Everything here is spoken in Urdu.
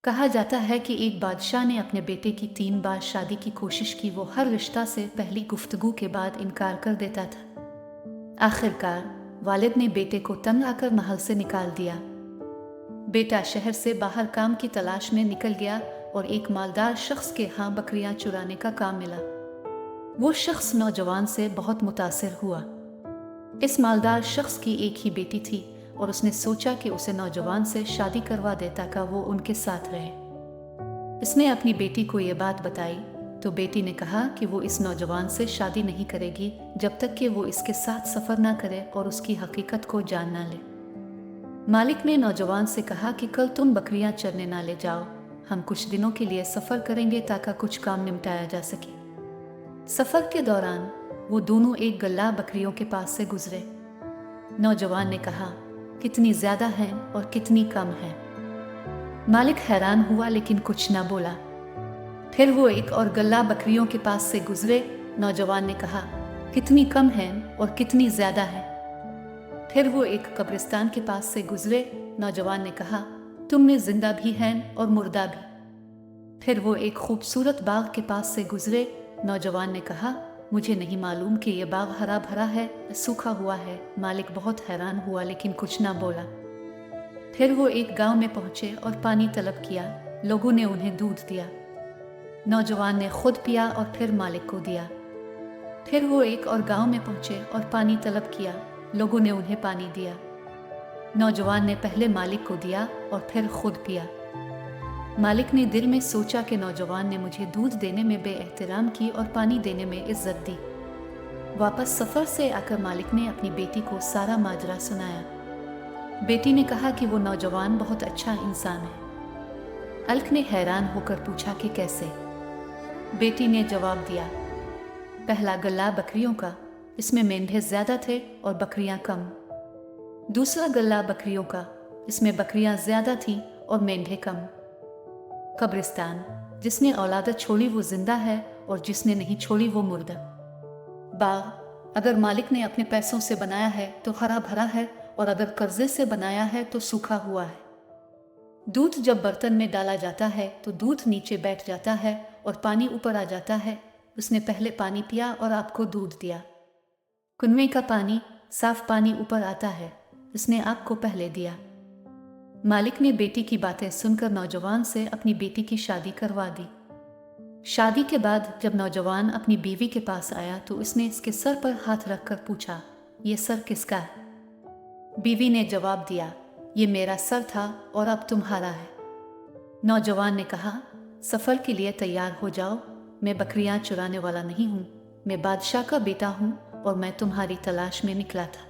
کہا جاتا ہے کہ ایک بادشاہ نے اپنے بیٹے کی 3 بار شادی کی کوشش کی۔ وہ ہر رشتہ سے پہلی گفتگو کے بعد انکار کر دیتا تھا۔ آخرکار والد نے بیٹے کو تنگ آ کر محل سے نکال دیا۔ بیٹا شہر سے باہر کام کی تلاش میں نکل گیا اور ایک مالدار شخص کے ہاں بکریاں چرانے کا کام ملا۔ وہ شخص نوجوان سے بہت متاثر ہوا۔ اس مالدار شخص کی ایک ہی بیٹی تھی اور اس نے سوچا کہ اسے نوجوان سے شادی کروا دے تاکہ وہ ان کے ساتھ رہے۔ اس نے اپنی بیٹی کو یہ بات بتائی تو بیٹی نے کہا کہ وہ اس نوجوان سے شادی نہیں کرے گی جب تک کہ وہ اس کے ساتھ سفر نہ کرے اور اس کی حقیقت کو جان نہ لے۔ مالک نے نوجوان سے کہا کہ کل تم بکریاں چرنے نہ لے جاؤ، ہم کچھ دنوں کے لیے سفر کریں گے تاکہ کچھ کام نمٹایا جا سکے۔ سفر کے دوران وہ دونوں ایک گلہ بکریوں کے پاس سے گزرے۔ نوجوان نے کہا، کتنی زیادہ ہیں اور کتنی کم ہیں۔ مالک حیران ہوا لیکن کچھ نہ بولا۔ پھر وہ ایک اور گلہ بکریوں کے پاس سے گزرے۔ نوجوان نے کہا، کتنی کم ہیں اور کتنی زیادہ ہیں۔ پھر وہ ایک قبرستان کے پاس سے گزرے۔ نوجوان نے کہا، تم میں زندہ بھی ہیں اور مردہ بھی۔ پھر وہ ایک خوبصورت باغ کے پاس سے گزرے۔ نوجوان نے کہا، مجھے نہیں معلوم کہ یہ باغ ہرا بھرا ہے یا سوکھا ہوا ہے۔ مالک بہت حیران ہوا لیکن کچھ نہ بولا۔ پھر وہ ایک گاؤں میں پہنچے اور پانی طلب کیا۔ لوگوں نے انہیں دودھ دیا۔ نوجوان نے خود پیا اور پھر مالک کو دیا۔ پھر وہ ایک اور گاؤں میں پہنچے اور پانی طلب کیا۔ لوگوں نے انہیں پانی دیا۔ نوجوان نے پہلے مالک کو دیا اور پھر خود پیا۔ مالک نے دل میں سوچا کہ نوجوان نے مجھے دودھ دینے میں بے احترام کی اور پانی دینے میں عزت دی۔ واپس سفر سے آ کر مالک نے اپنی بیٹی کو سارا ماجرا سنایا۔ بیٹی نے کہا کہ وہ نوجوان بہت اچھا انسان ہے۔ الک نے حیران ہو کر پوچھا کہ کیسے؟ بیٹی نے جواب دیا، پہلا گلہ بکریوں کا، اس میں مینڈھے زیادہ تھے اور بکریاں کم۔ دوسرا گلہ بکریوں کا، اس میں بکریاں زیادہ تھیں اور مینڈھے کم۔ قبرستان، جس نے اولادت چھوڑی وہ زندہ ہے اور جس نے نہیں چھوڑی وہ مردہ۔ باغ، اگر مالک نے اپنے پیسوں سے بنایا ہے تو ہرا بھرا ہے اور اگر قرضے سے بنایا ہے تو سوکھا ہوا ہے۔ دودھ جب برتن میں ڈالا جاتا ہے تو دودھ نیچے بیٹھ جاتا ہے اور پانی اوپر آ جاتا ہے۔ اس نے پہلے پانی پیا اور آپ کو دودھ دیا۔ کنویں کا پانی، صاف پانی اوپر آتا ہے، اس نے آپ کو پہلے دیا۔ مالک نے بیٹی کی باتیں سن کر نوجوان سے اپنی بیٹی کی شادی کروا دی۔ شادی کے بعد جب نوجوان اپنی بیوی کے پاس آیا تو اس نے اس کے سر پر ہاتھ رکھ کر پوچھا، یہ سر کس کا ہے؟ بیوی نے جواب دیا، یہ میرا سر تھا اور اب تمہارا ہے۔ نوجوان نے کہا، سفر کے لیے تیار ہو جاؤ، میں بکریاں چرانے والا نہیں ہوں، میں بادشاہ کا بیٹا ہوں اور میں تمہاری تلاش میں نکلا تھا۔